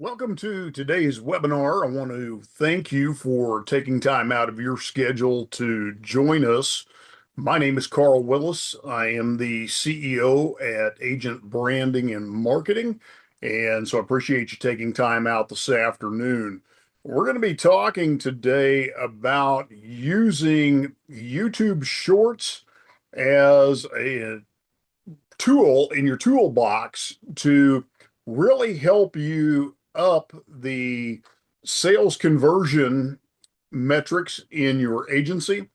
Welcome to today's webinar. I want to thank you for taking time out of your schedule to join us. My name is Carl Willis. I am the CEO at Agent Branding and Marketing, and so I appreciate you taking time out this afternoon. We're going to be talking today about using YouTube Shorts as a tool in your toolbox to really help you up the sales conversion metrics in your agency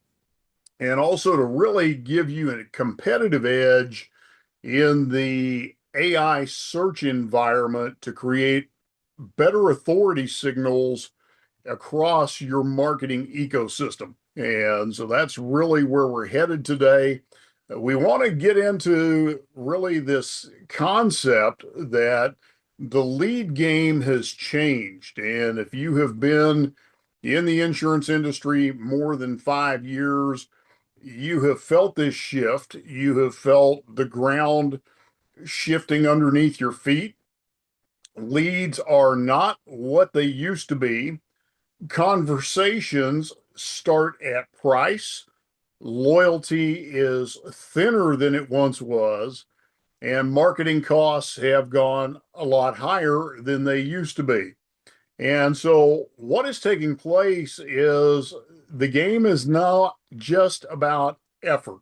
and also to really give you a competitive edge in the AI search environment to create better authority signals across your marketing ecosystem. And so that's really where we're headed today. We want to get into really this concept that the lead game has changed. And if you have been in the insurance industry more than 5 years, you have felt this shift. You have felt the ground shifting underneath your feet. Leads are not what they used to be. Conversations start at price. Loyalty is thinner than it once was, and marketing costs have gone a lot higher than they used to be. And so, what is taking place is the game is not just about effort.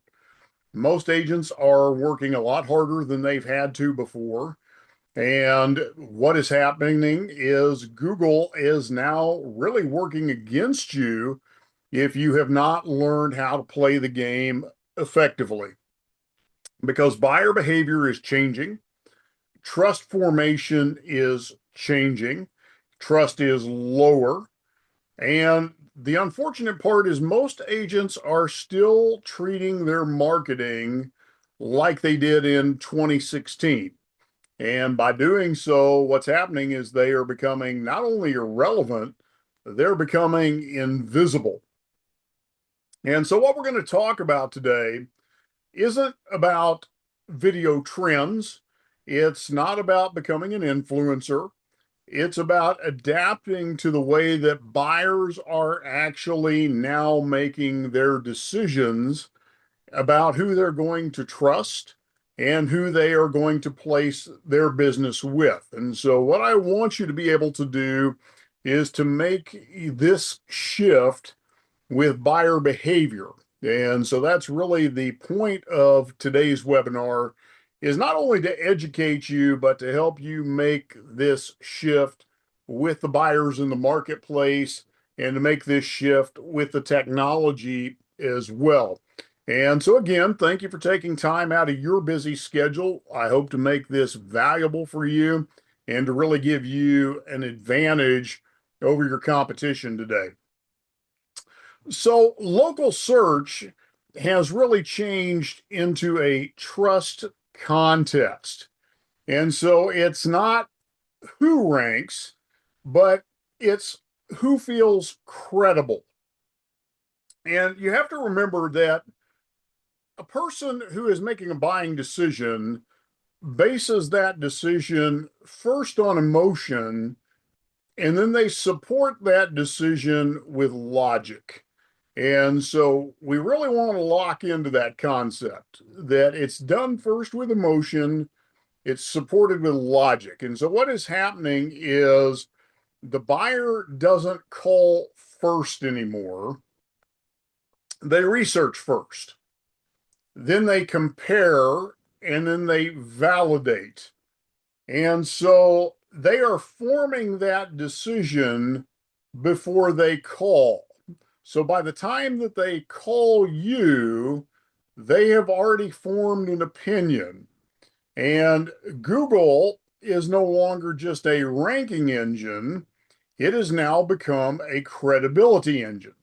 Most agents are working a lot harder than they've had to before. And what is happening is Google is now really working against you if you have not learned how to play the game effectively. Because buyer behavior is changing, trust formation is changing, trust is lower. And the unfortunate part is most agents are still treating their marketing like they did in 2016. And by doing so, what's happening is they are becoming not only irrelevant, they're becoming invisible. And so, what we're going to talk about today isn't about video trends. It's not about becoming an influencer. It's about adapting to the way that buyers are actually now making their decisions about who they're going to trust and who they are going to place their business with. And so, what I want you to be able to do is to make this shift with buyer behavior. And so, that's really the point of today's webinar is not only to educate you, but to help you make this shift with the buyers in the marketplace and to make this shift with the technology as well. And so, again, thank you for taking time out of your busy schedule. I hope to make this valuable for you and to really give you an advantage over your competition today. So, local search has really changed into a trust contest. And so, it's not who ranks, but it's who feels credible. And you have to remember that a person who is making a buying decision bases that decision first on emotion, and then they support that decision with logic. And so we really want to lock into that concept that it's done first with emotion, it's supported with logic. And so what is happening is the buyer doesn't call first anymore, they research first. Then they compare and then they validate. And so they are forming that decision before they call. So by the time that they call you, they have already formed an opinion. And Google is no longer just a ranking engine, it has now become a credibility engine.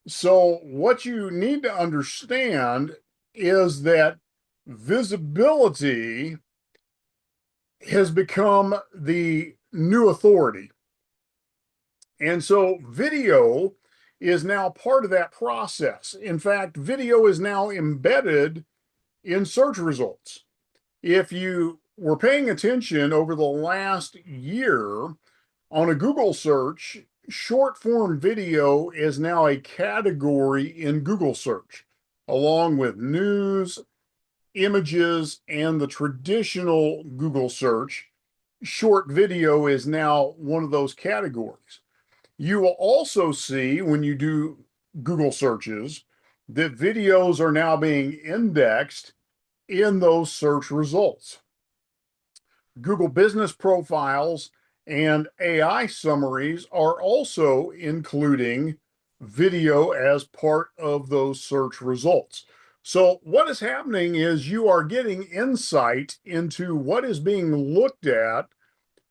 So, what you need to understand is that visibility has become the new authority. And so video is now part of that process. In fact, video is now embedded in search results. If you were paying attention over the last year, On a Google search, short form video is now a category in Google search, along with news, images, and the traditional Google search. Short video is now one of those categories. You will also see when you do Google searches that videos are now being indexed in those search results. Google business profiles and AI summaries are also including video as part of those search results. So, what is happening is you are getting insight into what is being looked at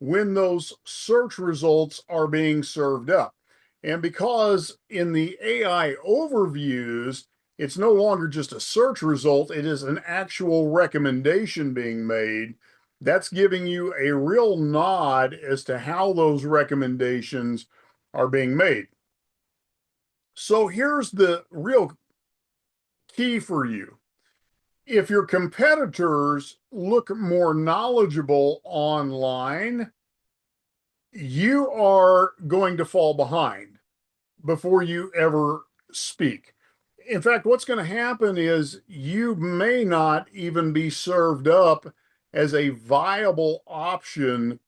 when those search results are being served up. And because in the AI overviews, it's no longer just a search result, it is an actual recommendation being made. That's giving you a real nod as to how those recommendations are being made. So here's the real key for you. If your competitors look more knowledgeable online, you are going to fall behind before you ever speak. In fact, what's going to happen is you may not even be served up as a viable option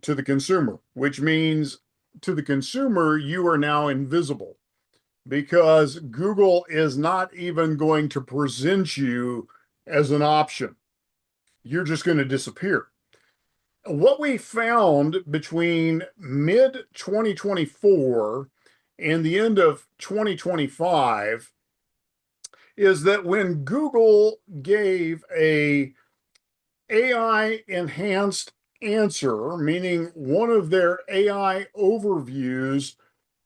to the consumer, which means to the consumer, you are now invisible because Google is not even going to present you as an option. You're just going to disappear. What we found between mid 2024 and the end of 2025 is that when Google gave a AI enhanced answer, meaning one of their AI overviews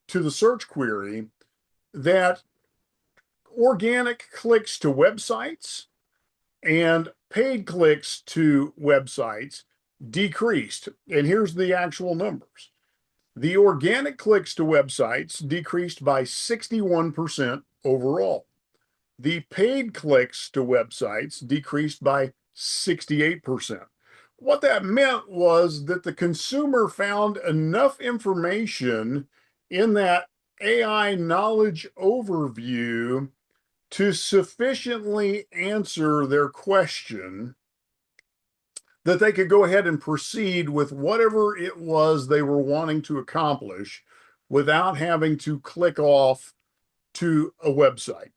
to the search query, that organic clicks to websites and paid clicks to websites decreased. And here's the actual numbers. The organic clicks to websites decreased by 61% overall. The paid clicks to websites decreased by 68%. What that meant was that the consumer found enough information in that AI knowledge overview to sufficiently answer their question that they could go ahead and proceed with whatever it was they were wanting to accomplish without having to click off to a website.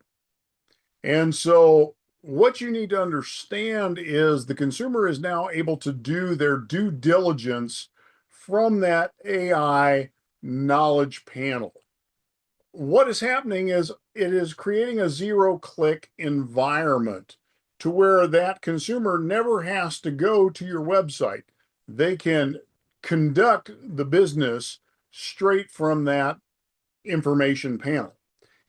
And so what you need to understand is the consumer is now able to do their due diligence from that AI knowledge panel. What is happening is it is creating a zero-click environment to where that consumer never has to go to your website. They can conduct the business straight from that information panel.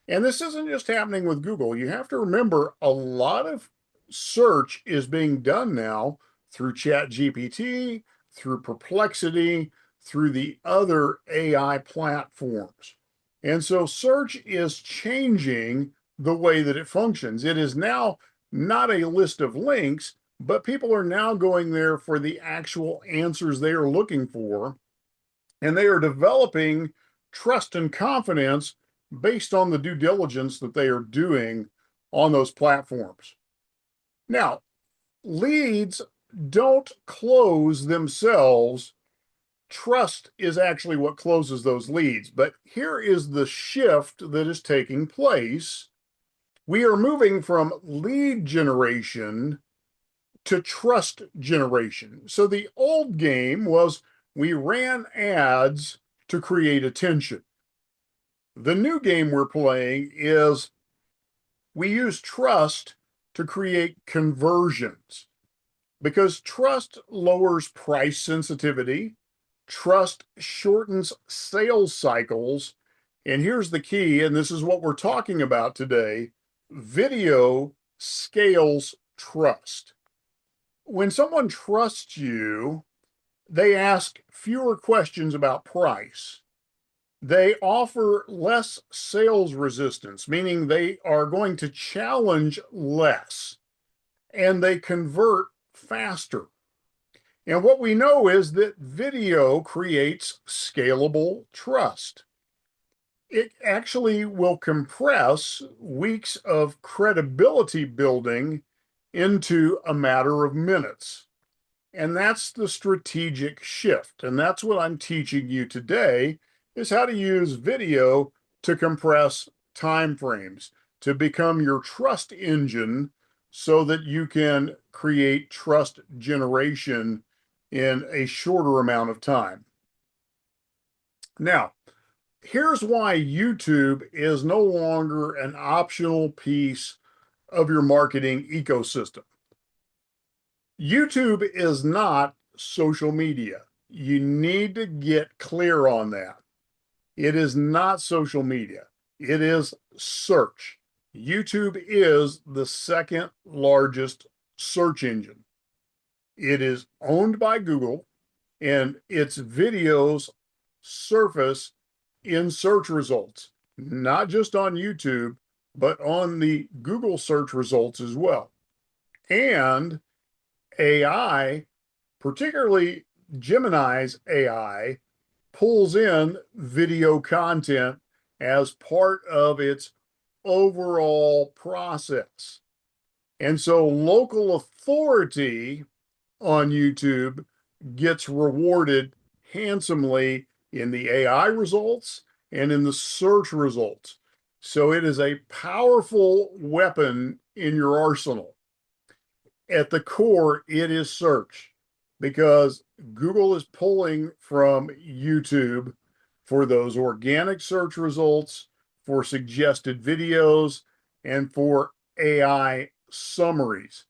And this isn't just happening with Google. You have to remember a lot of search is being done now through ChatGPT, through Perplexity, through the other AI platforms. And so search is changing the way that it functions. It is now not a list of links, but people are now going there for the actual answers they are looking for. And they are developing trust and confidence based on the due diligence that they are doing on those platforms. Now, leads don't close themselves. Trust is actually what closes those leads. But here is the shift that is taking place. We are moving from lead generation to trust generation. So the old game was we ran ads to create attention. The new game we're playing is we use trust to create conversions because trust lowers price sensitivity. Trust shortens sales cycles. And here's the key, and this is what we're talking about today. Video scales trust. When someone trusts you, they ask fewer questions about price. They offer less sales resistance, meaning they are going to challenge less, and they convert faster. And what we know is that video creates scalable trust. It actually will compress weeks of credibility building into a matter of minutes. And that's the strategic shift. And that's what I'm teaching you today is how to use video to compress time frames, to become your trust engine so that you can create trust generation in a shorter amount of time. Now, here's why YouTube is no longer an optional piece of your marketing ecosystem. YouTube is not social media. You need to get clear on that. It is not social media. It is search. YouTube is the second largest search engine. It is owned by Google, and its videos surface in search results, not just on YouTube, but on the Google search results as well. And AI, particularly Gemini's AI, pulls in video content as part of its overall process. And so local authority on YouTube gets rewarded handsomely in the AI results and in the search results. So it is a powerful weapon in your arsenal. At the core, it is search because Google is pulling from YouTube for those organic search results, for suggested videos, and for AI summaries.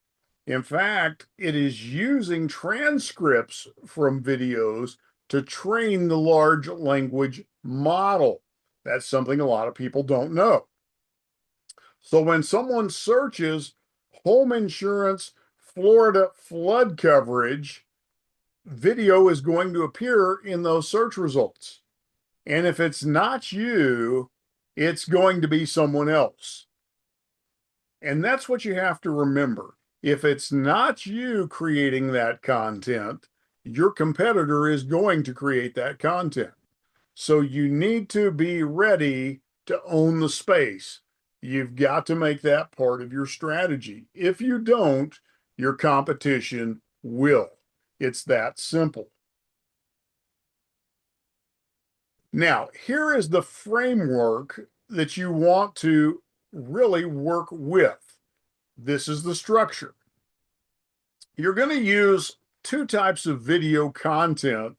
In fact, it is using transcripts from videos to train the large language model. That's something a lot of people don't know. So when someone searches home insurance Florida flood coverage, video is going to appear in those search results. And if it's not you, it's going to be someone else. And that's what you have to remember. If it's not you creating that content, your competitor is going to create that content. So you need to be ready to own the space. You've got to make that part of your strategy. If you don't, your competition will. It's that simple. Now, here is the framework that you want to really work with. This is the structure. You're going to use two types of video content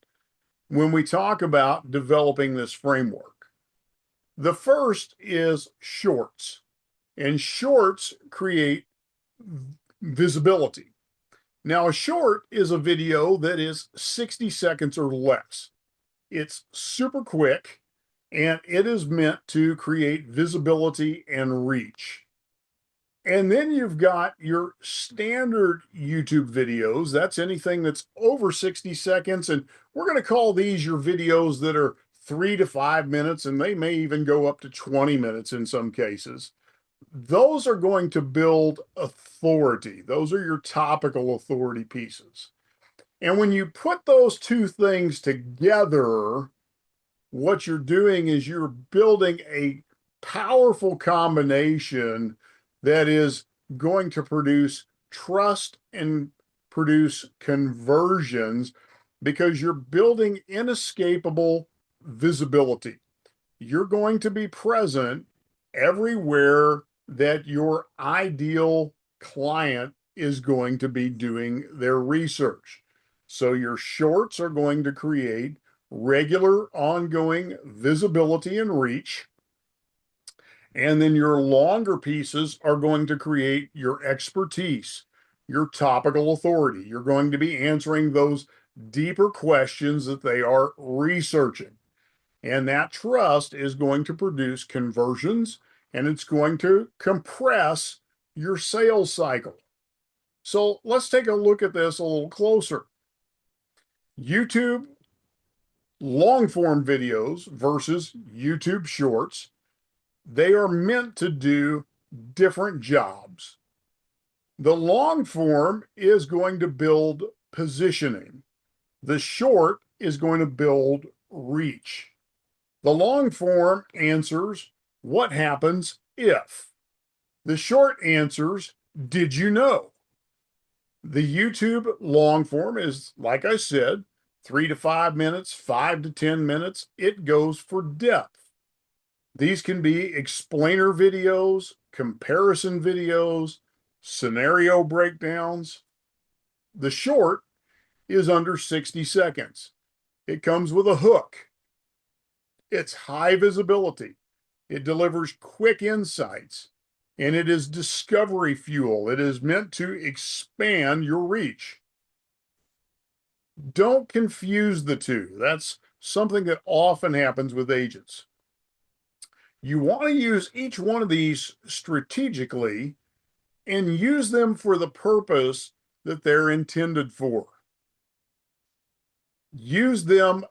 when we talk about developing this framework. The first is shorts, and shorts create visibility. Now, a short is a video that is 60 seconds or less. It's super quick, and it is meant to create visibility and reach. And then you've got your standard YouTube videos. That's anything that's over 60 seconds. And we're going to call these your videos that are 3 to 5 minutes, and they may even go up to 20 minutes in some cases. Those are going to build authority. Those are your topical authority pieces. And when you put those two things together, what you're doing is you're building a powerful combination that is going to produce trust and produce conversions because you're building inescapable visibility. You're going to be present everywhere that your ideal client is going to be doing their research. So your shorts are going to create regular, ongoing visibility and reach. And then your longer pieces are going to create your expertise, your topical authority. You're going to be answering those deeper questions that they are researching. And that trust is going to produce conversions, and it's going to compress your sales cycle. So let's take a look at this a little closer. YouTube long form videos versus YouTube shorts, they are meant to do different jobs. The long form is going to build positioning. The short is going to build reach. The long form answers, what happens if? The short answers, did you know? The YouTube long form is, like I said, 3 to 5 minutes, 5 to 10 minutes. It goes for depth. These can be explainer videos, comparison videos, scenario breakdowns. The short is under 60 seconds. It comes with a hook. It's high visibility. It delivers quick insights, and it is discovery fuel. It is meant to expand your reach. Don't confuse the two. That's something that often happens with agents. You want to use each one of these strategically and use them for the purpose that they're intended for. Use them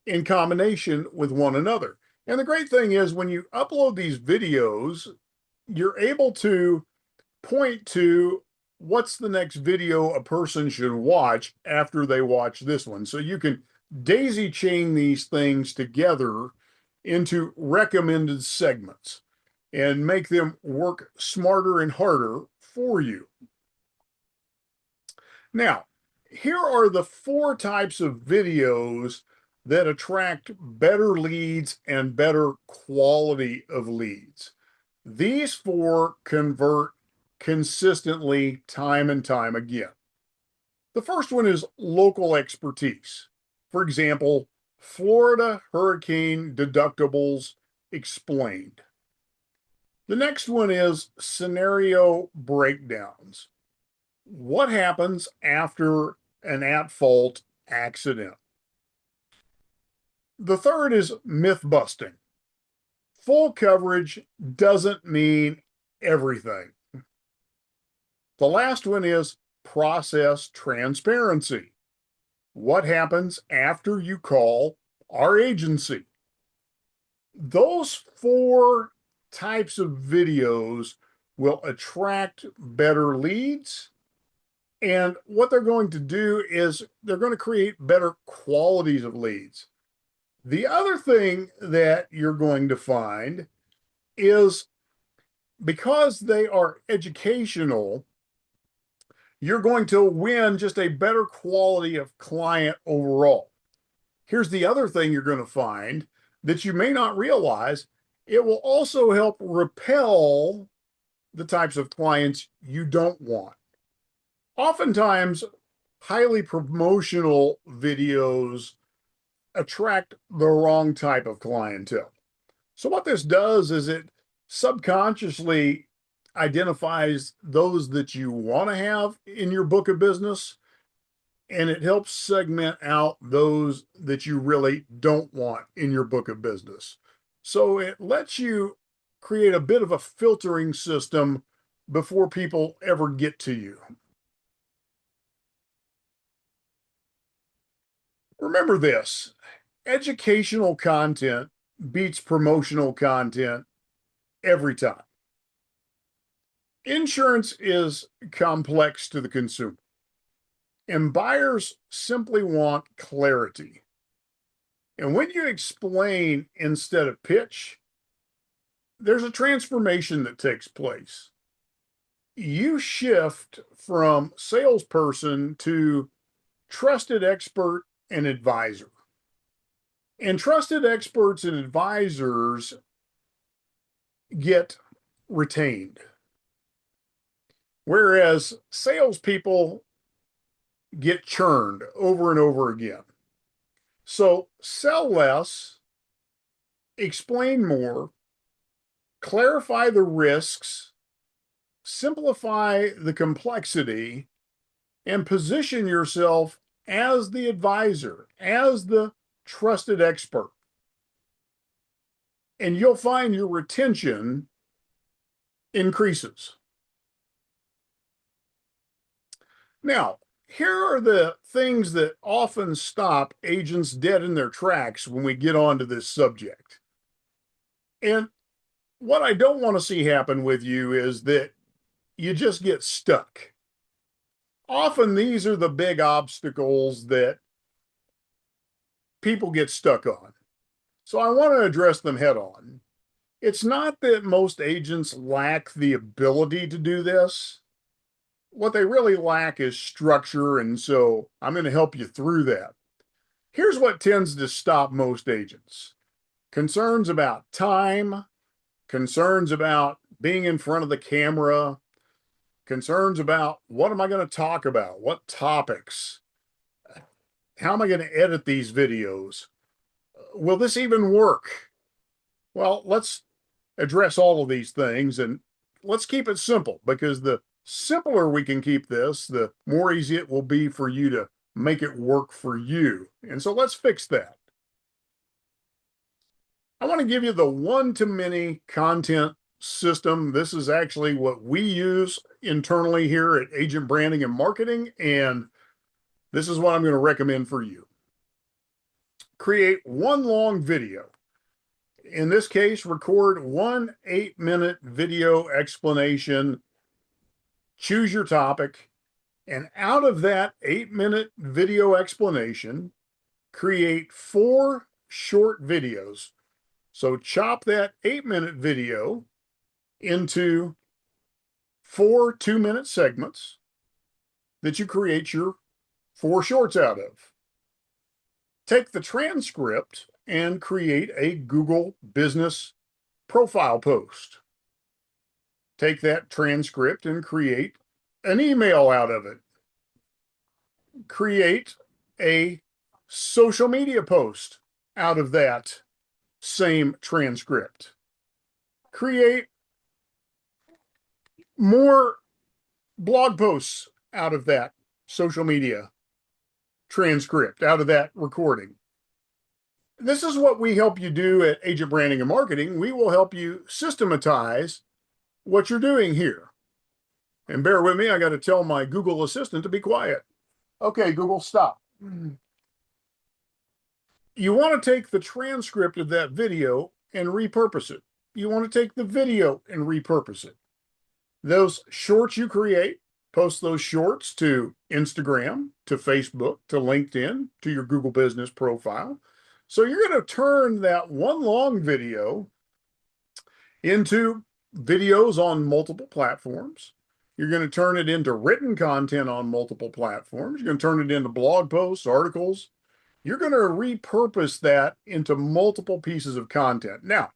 in combination with one another. And the great thing is when you upload these videos, you're able to point to what's the next video a person should watch after they watch this one. So you can daisy chain these things together into recommended segments and make them work smarter and harder for you. Now, here are the 4 types of videos that attract better leads and better quality of leads. These 4 convert consistently time and time again. The first one is local expertise. For example, Florida hurricane deductibles explained. The next one is scenario breakdowns. What happens after an at-fault accident? The third is myth busting. Full coverage doesn't mean everything. The last one is process transparency. What happens after you call our agency? Those 4 types of videos will attract better leads. And what they're going to do is they're going to create better qualities of leads. The other thing that you're going to find is because they are educational, you're going to win just a better quality of client overall. Here's the other thing you're going to find that you may not realize. It will also help repel the types of clients you don't want. Oftentimes, highly promotional videos attract the wrong type of clientele. So what this does is it subconsciously identifies those that you want to have in your book of business, and it helps segment out those that you really don't want in your book of business. So it lets you create a bit of a filtering system before people ever get to you. Remember this, educational content beats promotional content every time. Insurance is complex to the consumer, and buyers simply want clarity. And when you explain instead of pitch, there's a transformation that takes place. You shift from salesperson to trusted expert and advisor. And trusted experts and advisors get retained, whereas salespeople get churned over and over again. So sell less, explain more, clarify the risks, simplify the complexity, and position yourself as the advisor, as the trusted expert. And you'll find your retention increases. Now, here are the things that often stop agents dead in their tracks when we get onto this subject. And what I don't want to see happen with you is that you just get stuck. Often these are the big obstacles that people get stuck on. So I want to address them head on. It's not that most agents lack the ability to do this. What they really lack is structure, and so I'm going to help you through that. Here's what tends to stop most agents: concerns about time, concerns about being in front of the camera, concerns about what am I going to talk about, what topics, how am I going to edit these videos, will this even work? Well, let's address all of these things, and let's keep it simple, because the simpler we can keep this, the more easy it will be for you to make it work for you. And so let's fix that. I want to give you the one-to-many content system. This is actually what we use internally here at Agent Branding and Marketing, and this is what I'm going to recommend for you. Create one long video. In this case, record 1 8-minute video explanation. Choose your topic, and out of that 8-minute video explanation, create 4 short videos. So chop that 8-minute video into 4 2-minute segments that you create your 4 shorts out of. Take the transcript and create a Google business profile post. Take that transcript and create an email out of it. Create a social media post out of that same transcript. Create more blog posts out of that social media transcript, out of that recording. This is what we help you do at Agent Branding and Marketing. We will help you systematize what you're doing here. And bear with me, I got to tell my Google Assistant to be quiet. Okay, Google, stop. You want to take the transcript of that video and repurpose it. You want to take the video and repurpose it. Those shorts you create, post those shorts to Instagram, to Facebook, to LinkedIn, to your Google business profile. So you're going to turn that one long video into videos on multiple platforms. You're going to turn it into written content on multiple platforms. You're going to turn it into blog posts, articles. You're going to repurpose that into multiple pieces of content. Now,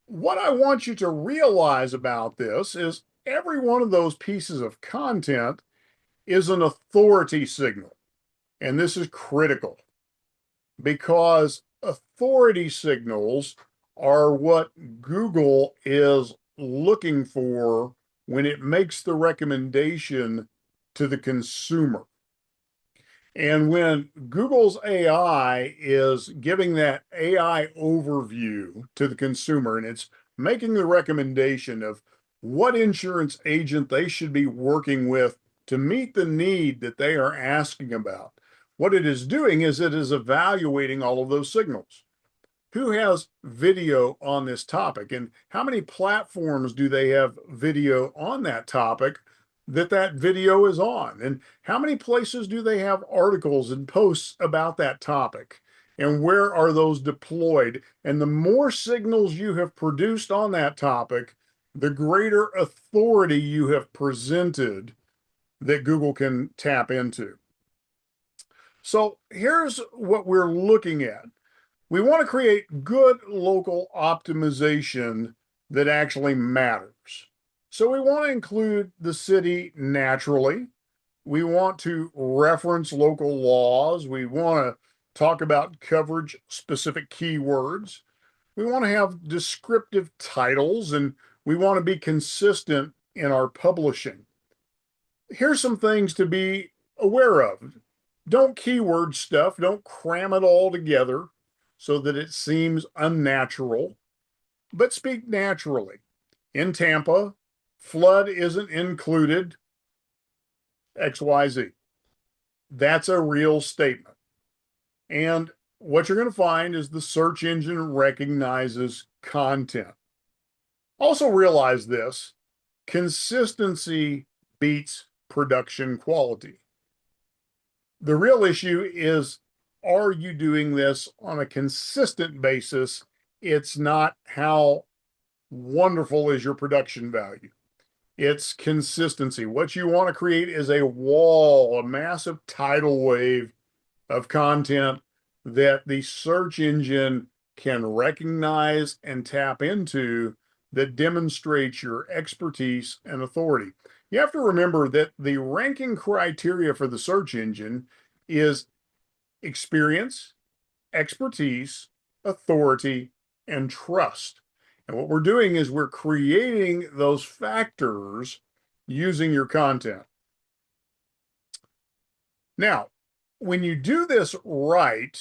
what I want you to realize about this is every one of those pieces of content is an authority signal. And this is critical, because authority signals are what Google is looking for when it makes the recommendation to the consumer. And when Google's AI is giving that AI overview to the consumer, and it's making the recommendation of what insurance agent they should be working with to meet the need that they are asking about, what it is doing is it is evaluating all of those signals. Who has video on this topic, and how many platforms do they have video on that topic that video is on, and how many places do they have articles and posts about that topic, and where are those deployed? And the more signals you have produced on that topic, the greater authority you have presented that Google can tap into. So here's what we're looking at. We want to create good local optimization that actually matters. So we want to include the city naturally. We want to reference local laws. We want to talk about coverage specific keywords. We want to have descriptive titles, and we want to be consistent in our publishing. Here's some things to be aware of. Don't keyword stuff. Don't cram it all together so that it seems unnatural, but speak naturally. In Tampa, flood isn't included, XYZ. That's a real statement. And what you're going to find is the search engine recognizes content. Also realize this: consistency beats production quality. The real issue is, are you doing this on a consistent basis? It's not how wonderful is your production value. It's consistency. What you want to create is a wall, a massive tidal wave of content that the search engine can recognize and tap into that demonstrates your expertise and authority. You have to remember that the ranking criteria for the search engine is experience, expertise, authority, and trust. And what we're doing is we're creating those factors using your content. Now, when you do this right,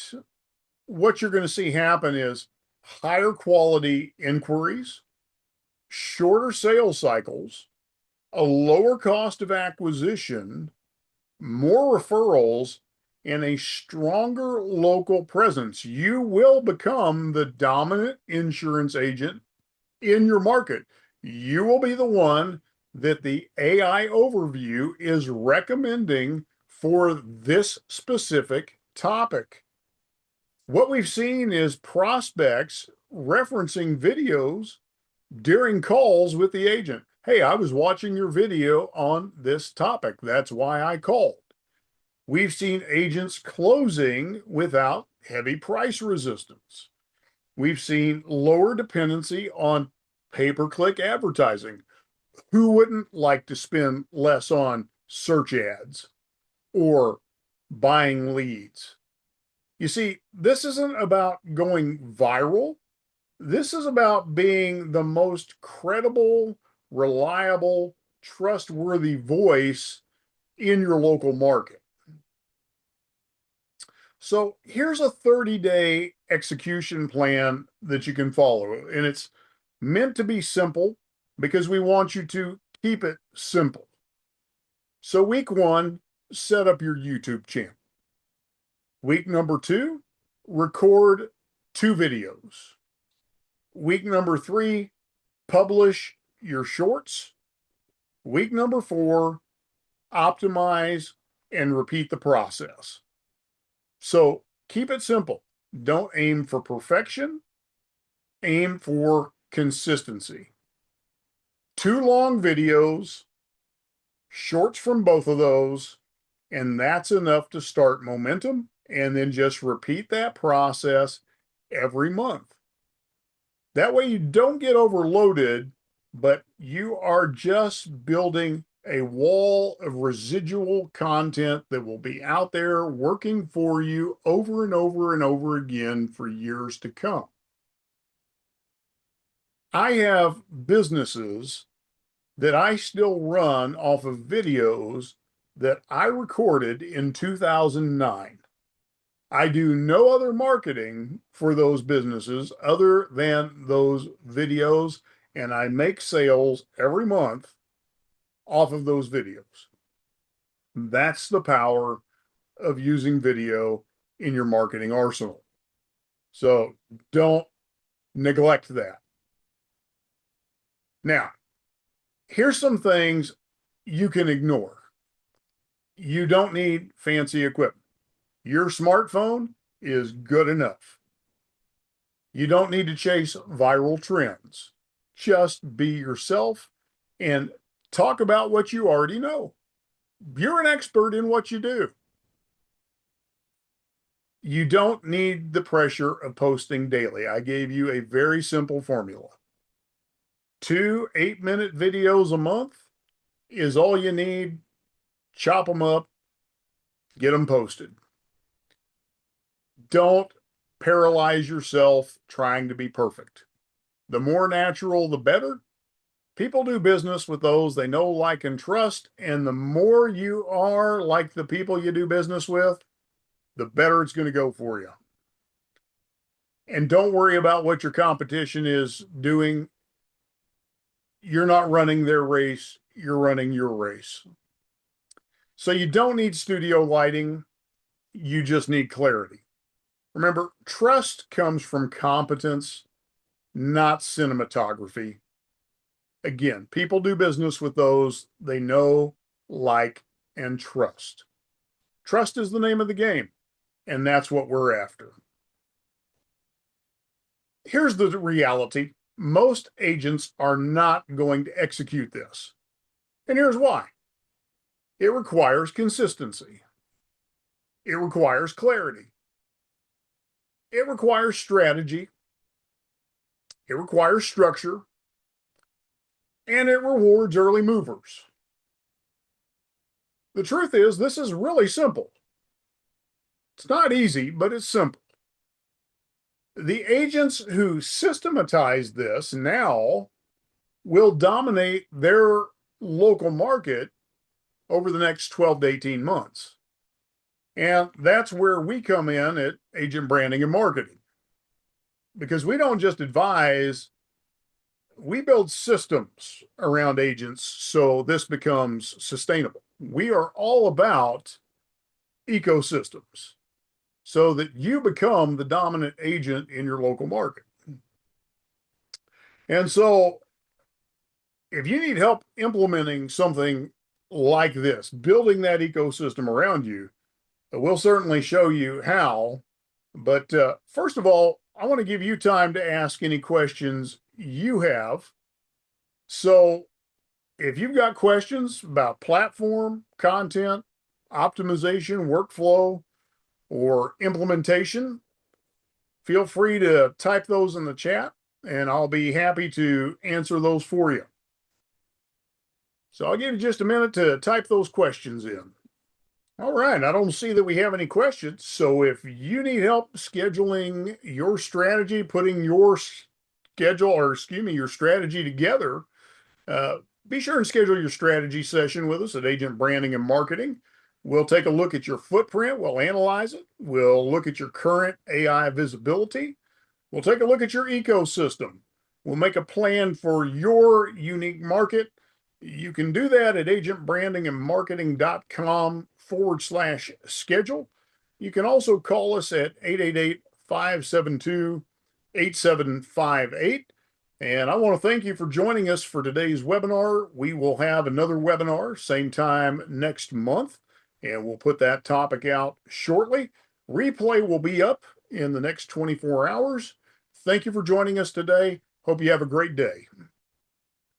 what you're going to see happen is higher quality inquiries, shorter sales cycles, a lower cost of acquisition, more referrals, and a stronger local presence. You will become the dominant insurance agent in your market. You will be the one that the AI overview is recommending for this specific topic. What we've seen is prospects referencing videos during calls with the agent. Hey, I was watching your video on this topic. That's why I called. We've seen agents closing without heavy price resistance. We've seen lower dependency on pay-per-click advertising. Who wouldn't like to spend less on search ads or buying leads? You see, this isn't about going viral. This is about being the most credible, reliable, trustworthy voice in your local market. So here's a 30-day execution plan that you can follow. And it's meant to be simple because we want you to keep it simple. So week 1, set up your YouTube channel. Week number 2, record 2 videos. Week number 3, publish your shorts. Week number 4, optimize and repeat the process. So keep it simple. Don't aim for perfection. Aim for consistency. 2 long videos, shorts from both of those, and that's enough to start momentum, and then just repeat that process every month. That way you don't get overloaded, but you are just building a wall of residual content that will be out there working for you over and over and over again for years to come. I have businesses that I still run off of videos that I recorded in 2009. I do no other marketing for those businesses other than those videos, and I make sales every month off of those videos. That's the power of using video in your marketing arsenal. So don't neglect that. Now, here's some things you can ignore. You don't need fancy equipment. Your smartphone is good enough. You don't need to chase viral trends. Just be yourself and talk about what you already know. You're an expert in what you do. You don't need the pressure of posting daily. I gave you a very simple formula. 2 8-minute videos a month is all you need. Chop them up, get them posted. Don't paralyze yourself trying to be perfect. The more natural, the better. People do business with those they know, like, and trust. And the more you are like the people you do business with, the better it's going to go for you. And don't worry about what your competition is doing. You're not running their race, you're running your race. So you don't need studio lighting, you just need clarity. Remember, trust comes from competence, not cinematography. Again, people do business with those they know, like, and trust. Trust is the name of the game. and that's what we're after. Here's the reality. Most agents are not going to execute this. And here's why. It requires consistency. It requires clarity. It requires strategy. It requires structure. And it rewards early movers. The truth is, this is really simple. It's not easy, but it's simple. The agents who systematize this now will dominate their local market over the next 12 to 18 months. And that's where we come in at Agent Branding and Marketing. Because we don't just advise, we build systems around agents so this becomes sustainable. We are all about ecosystems so that you become the dominant agent in your local market. And so if you need help implementing something like this, building that ecosystem around you, we'll certainly show you how. But first of all, I want to give you time to ask any questions you have. So if you've got questions about platform, content, optimization, workflow, or implementation, feel free to type those in the chat and I'll be happy to answer those for you. So I'll give you just a minute to type those questions in. All right, I don't see that we have any questions. So if you need help scheduling your strategy, putting your schedule or your strategy together, be sure and schedule your strategy session with us at Agent Branding and Marketing. We'll take a look at your footprint. We'll analyze it. We'll look at your current AI visibility. We'll take a look at your ecosystem. We'll make a plan for your unique market. You can do that at agentbrandingandmarketing.com/schedule. You can also call us at 888-572-8758. And I want to thank you for joining us for today's webinar. We will have another webinar same time next month, and we'll put that topic out shortly. Replay will be up in the next 24 hours. Thank you for joining us today. Hope you have a great day.